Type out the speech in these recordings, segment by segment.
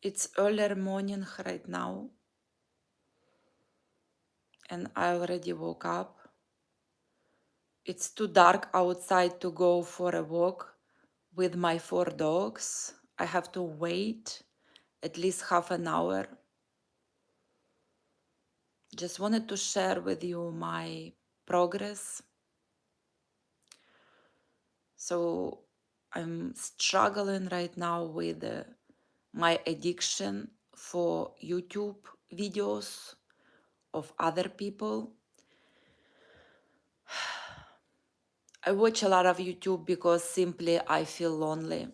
It's early morning right now, and I already woke up. It's too dark outside to go for a walk with my 4 dogs. I have to wait at least half an hour. Just wanted to share with you my progress. So I'm struggling right now with my addiction for YouTube videos of other people. I watch a lot of YouTube because simply I feel lonely.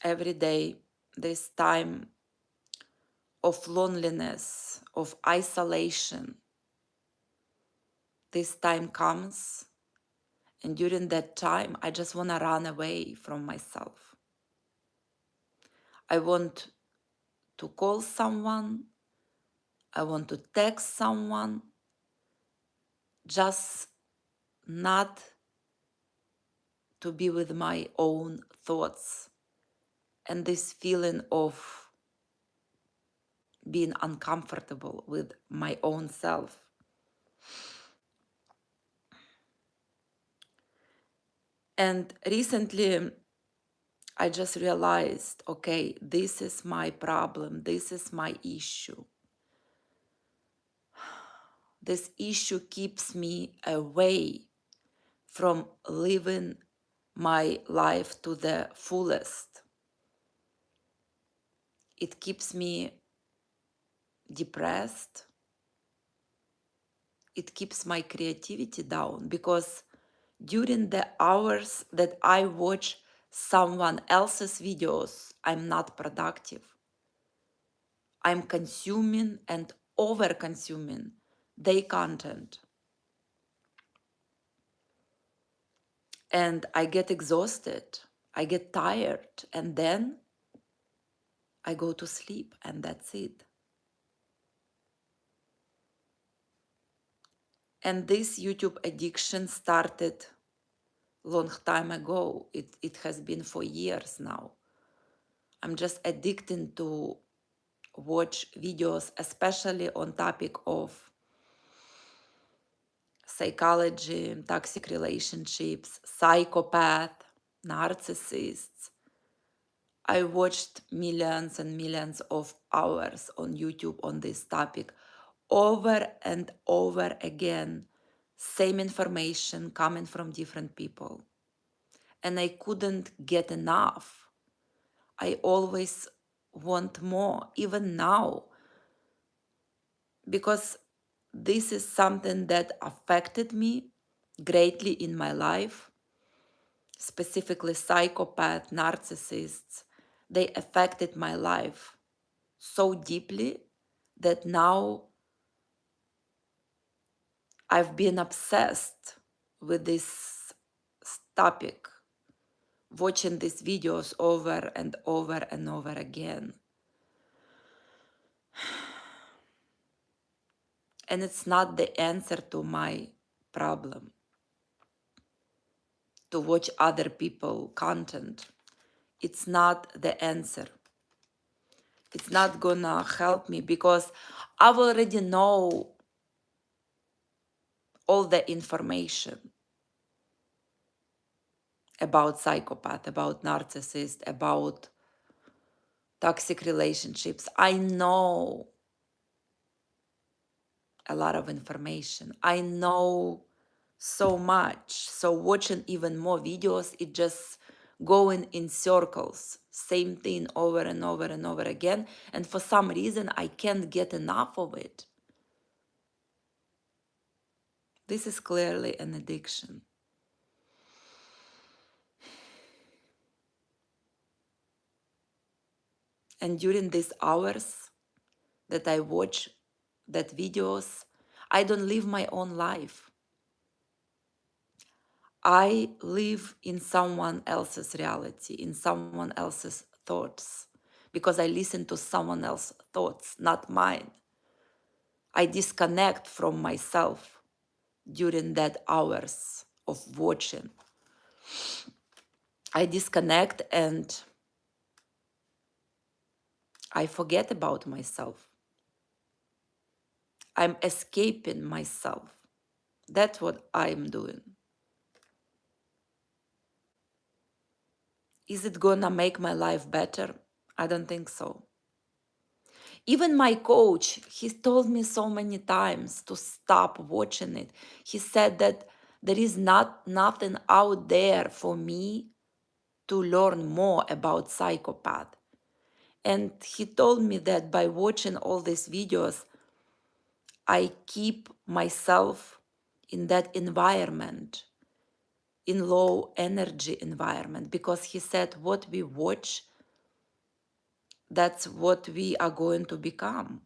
Every day, this time of loneliness, of isolation, this time comes. And during that time, I just want to run away from myself. I want to call someone. I want to text someone, just not to be with my own thoughts and this feeling of being uncomfortable with my own self. And recently, I just realized, okay, this is my problem. This is my issue. This issue keeps me away from living my life to the fullest. It keeps me depressed. It keeps my creativity down because during the hours that I watch someone else's videos, I'm not productive. I'm consuming and over consuming their content. And I get exhausted, I get tired, and then I go to sleep, and that's it. And this YouTube addiction started long time ago. It has been for years now. I'm just addicted to watch videos, especially on topic of psychology, toxic relationships, psychopath, narcissists. I watched millions and millions of hours on YouTube on this topic over and over again. Same information coming from different people. And I couldn't get enough. I always want more, even now, because this is something that affected me greatly in my life, specifically psychopath, narcissists. They affected my life so deeply that now I've been obsessed with this topic, watching these videos over and over and over again. And it's not the answer to my problem to watch other people content. It's not the answer. It's not gonna help me because I already know all the information about psychopath, about narcissist, about toxic relationships. I know a lot of information. I know so much. So watching even more videos, it just going in circles, same thing over and over and over again. And for some reason, I can't get enough of it. This is clearly an addiction. And during these hours that I watch that videos, I don't live my own life. I live in someone else's reality, in someone else's thoughts, because I listen to someone else's thoughts, not mine. I disconnect from myself during that hours of watching. I disconnect and I forget about myself. I'm escaping myself. That's what I'm doing. Is it gonna make my life better? I don't think so. Even my coach, he told me so many times to stop watching it. He said that there is nothing out there for me to learn more about psychopath. And he told me that by watching all these videos, I keep myself in that environment, in low energy environment, because he said what we watch, that's what we are going to become.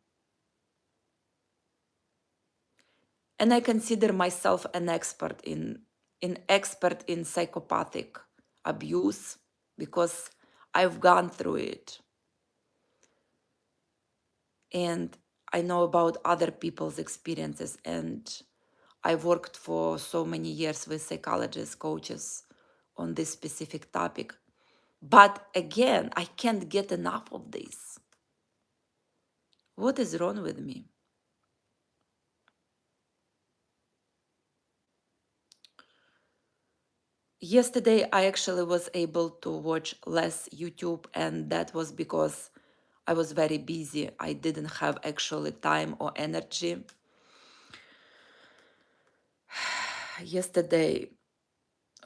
And I consider myself an expert in psychopathic abuse because I've gone through it. And I know about other people's experiences, and I worked for so many years with psychologists, coaches on this specific topic. But again, I can't get enough of this. What is wrong with me? Yesterday, I actually was able to watch less YouTube, and that was because I was very busy. I didn't have actually time or energy. Yesterday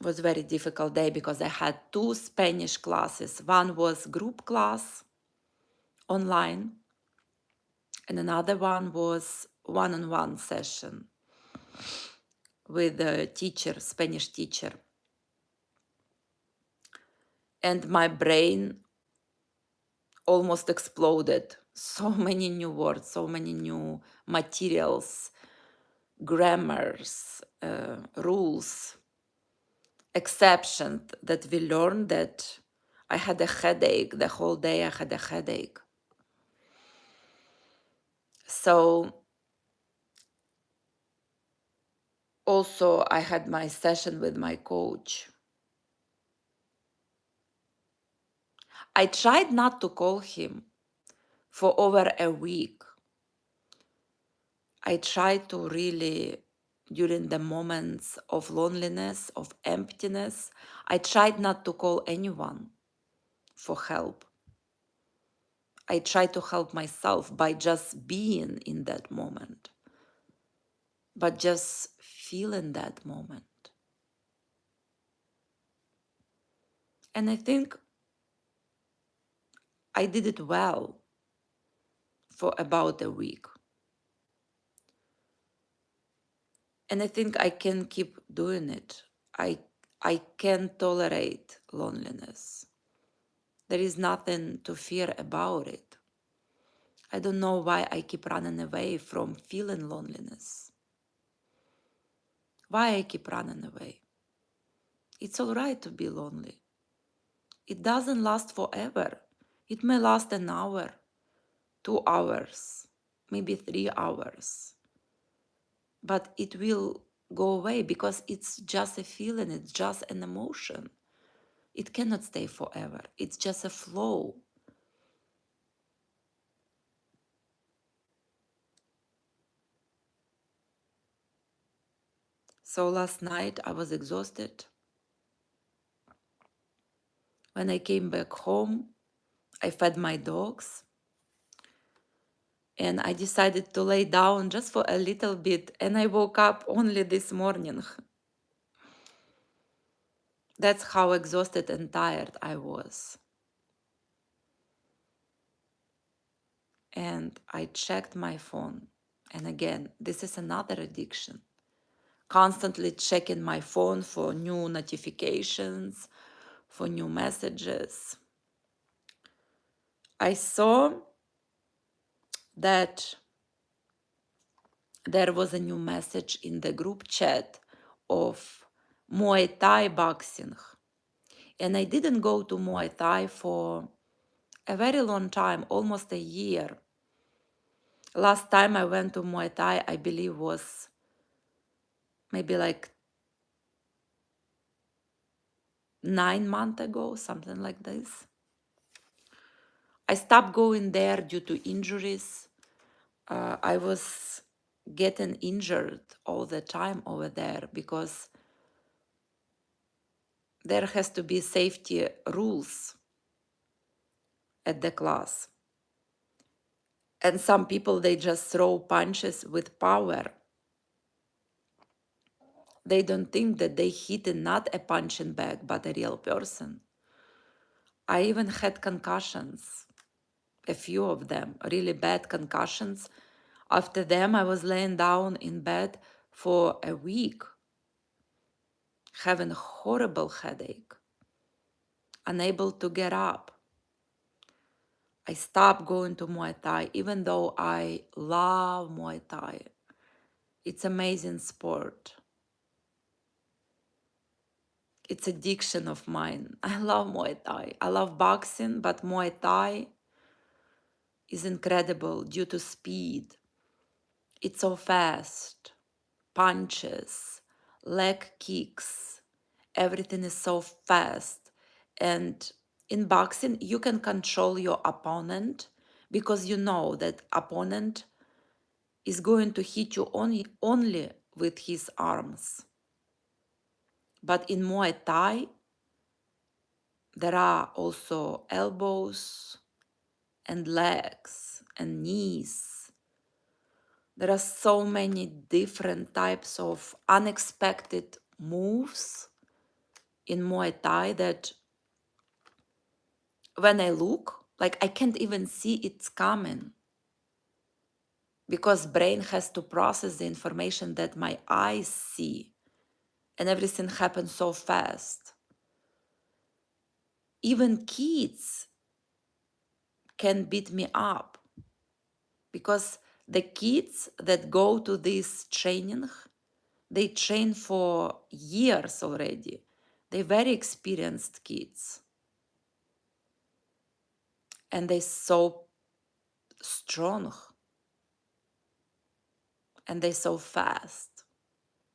was a very difficult day because I had 2 Spanish classes. One was group class online, and another one was one-on-one session with a teacher, Spanish teacher. And my brain almost exploded. So many new words, so many new materials, grammars, rules, exceptions that we learned that I had a headache. The whole day I had a headache. So also I had my session with my coach. I tried not to call him for over a week. I tried to really, during the moments of loneliness, of emptiness, I tried not to call anyone for help. I tried to help myself by just being in that moment, but just feeling that moment. And I think I did it well for about a week. And I think I can keep doing it. I can tolerate loneliness. There is nothing to fear about it. I don't know why I keep running away from feeling loneliness. Why I keep running away? It's all right to be lonely. It doesn't last forever. It may last an hour, 2 hours, maybe 3 hours. But it will go away because it's just a feeling, it's just an emotion. It cannot stay forever. It's just a flow. So last night I was exhausted. When I came back home, I fed my dogs and I decided to lay down just for a little bit, and I woke up only this morning. That's how exhausted and tired I was. And I checked my phone. And again, this is another addiction. Constantly checking my phone for new notifications, for new messages. I saw that there was a new message in the group chat of Muay Thai boxing. And I didn't go to Muay Thai for a very long time, almost a year. Last time I went to Muay Thai, I believe, was maybe like 9 months ago, something like this. I stopped going there due to injuries. I was getting injured all the time over there because there has to be safety rules at the class. And some people, they just throw punches with power. They don't think that they hit not a punching bag, but a real person. I even had concussions, a few of them, really bad concussions. After them, I was laying down in bed for a week, having a horrible headache, unable to get up. I stopped going to Muay Thai, even though I love Muay Thai. It's amazing sport. It's addiction of mine. I love Muay Thai. I love boxing, but Muay Thai is incredible due to speed. It's so fast. Punches, leg kicks, everything is so fast. And in boxing, you can control your opponent because you know that opponent is going to hit you only with his arms. But in Muay Thai, there are also elbows and legs and knees. There are so many different types of unexpected moves in Muay Thai that when I look, like I can't even see it's coming because brain has to process the information that my eyes see, and everything happens so fast. Even kids can beat me up because the kids that go to this training, they train for years already. They're very experienced kids. And they're so strong and they're so fast.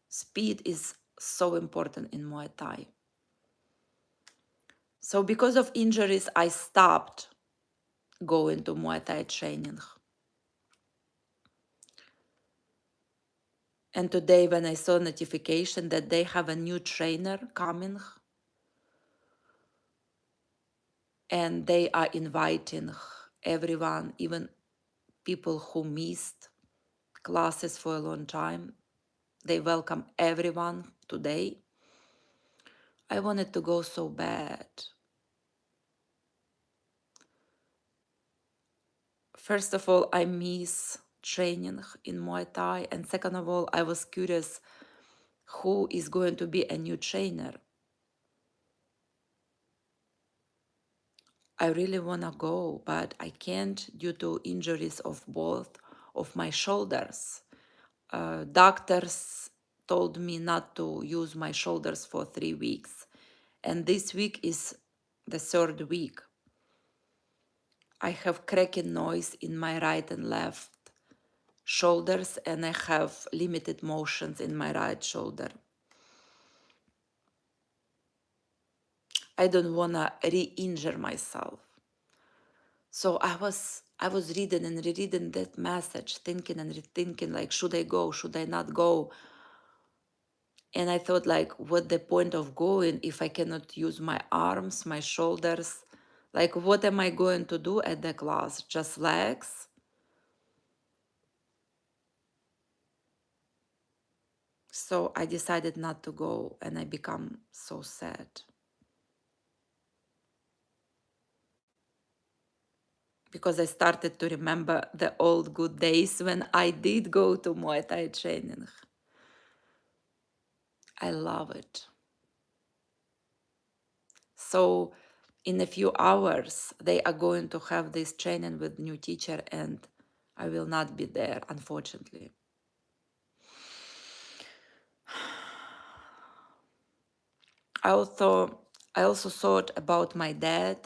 Speed is so important in Muay Thai. So because of injuries, I stopped going to Muay Thai training. And today when I saw notification that they have a new trainer coming and they are inviting everyone, even people who missed classes for a long time, they welcome everyone today. I wanted to go so bad. First of all, I miss training in Muay Thai. And second of all, I was curious who is going to be a new trainer. I really want to go, but I can't due to injuries of both of my shoulders. Doctors told me not to use my shoulders for 3 weeks. And this week is the third week. I have cracking noise in my right and left shoulders, and I have limited motions in my right shoulder. I don't want to re-injure myself. So I was reading and rereading that message, thinking and rethinking, like, should I go? Should I not go? And I thought, like, what the point of going if I cannot use my arms, my shoulders? Like, what am I going to do at the class? Just legs? So I decided not to go, and I become so sad. Because I started to remember the old good days when I did go to Muay Thai training. I love it. So in a few hours, they are going to have this training with new teacher, and I will not be there, unfortunately. I also thought about my dad,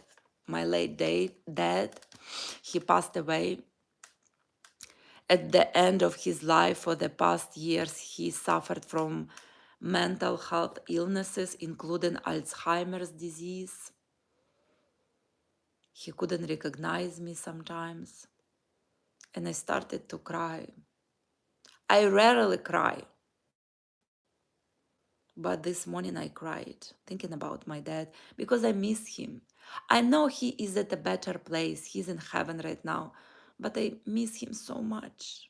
my late dad. He passed away. At the end of his life, for the past years, he suffered from mental health illnesses, including Alzheimer's disease. He couldn't recognize me sometimes. And I started to cry. I rarely cry. But this morning I cried thinking about my dad because I miss him. I know he is at a better place. He's in heaven right now. But I miss him so much.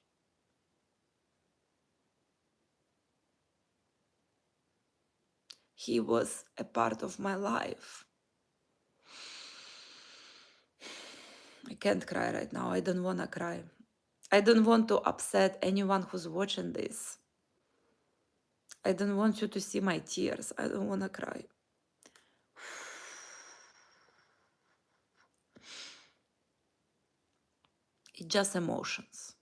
He was a part of my life. I can't cry right now. I don't want to cry. I don't want to upset anyone who's watching this. I don't want you to see my tears. I don't want to cry. It's just emotions.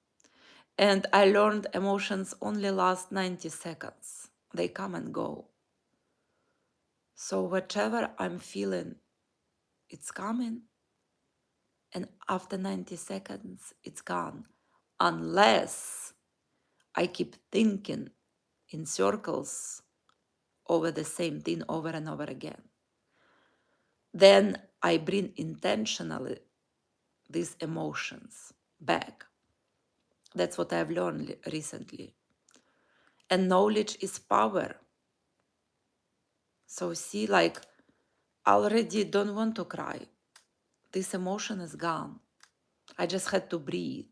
And I learned emotions only last 90 seconds. They come and go. So whatever I'm feeling, it's coming. And after 90 seconds, it's gone. Unless I keep thinking in circles over the same thing over and over again. Then I bring intentionally these emotions back. That's what I've learned recently. And knowledge is power. So see, like, I already don't want to cry. This emotion is gone. I just had to breathe.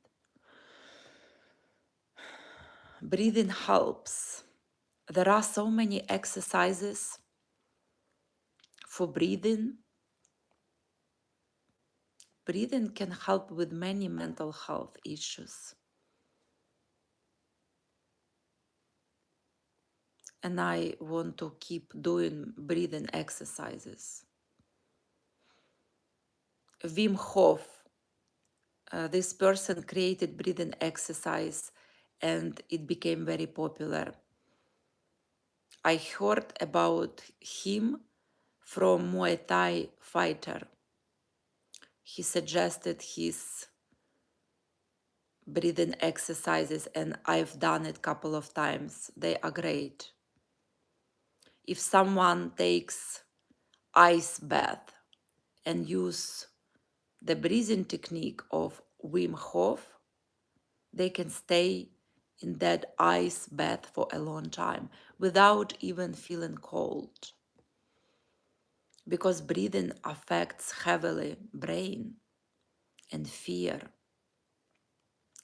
Breathing helps. There are so many exercises for breathing. Breathing can help with many mental health issues. And I want to keep doing breathing exercises. Wim Hof, this person created breathing exercise and it became very popular. I heard about him from Muay Thai fighter. He suggested his breathing exercises and I've done it a couple of times. They are great. If someone takes ice bath and use the breathing technique of Wim Hof, they can stay in that ice bath for a long time without even feeling cold. Because breathing affects heavily brain and fear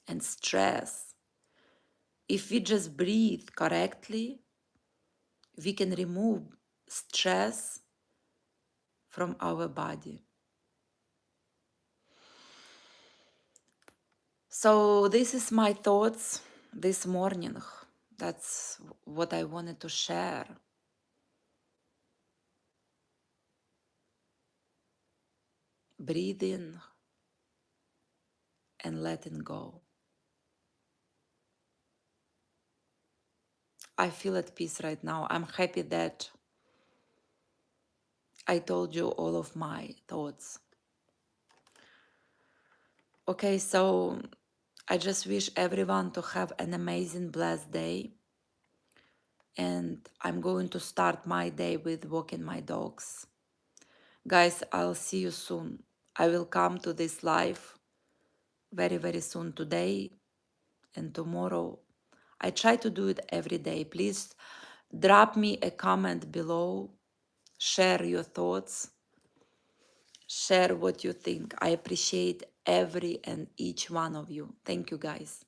and stress. If we just breathe correctly, we can remove stress from our body. So this is my thoughts this morning. That's what I wanted to share. Breathing and letting go. I feel at peace right now. I'm happy that I told you all of my thoughts. Okay, so I just wish everyone to have an amazing, blessed day. And I'm going to start my day with walking my dogs. Guys, I'll see you soon. I will come to this live very, very soon, today and tomorrow. I try to do it every day. Please drop me a comment below. Share your thoughts. Share what you think. I appreciate every and each one of you. Thank you, guys.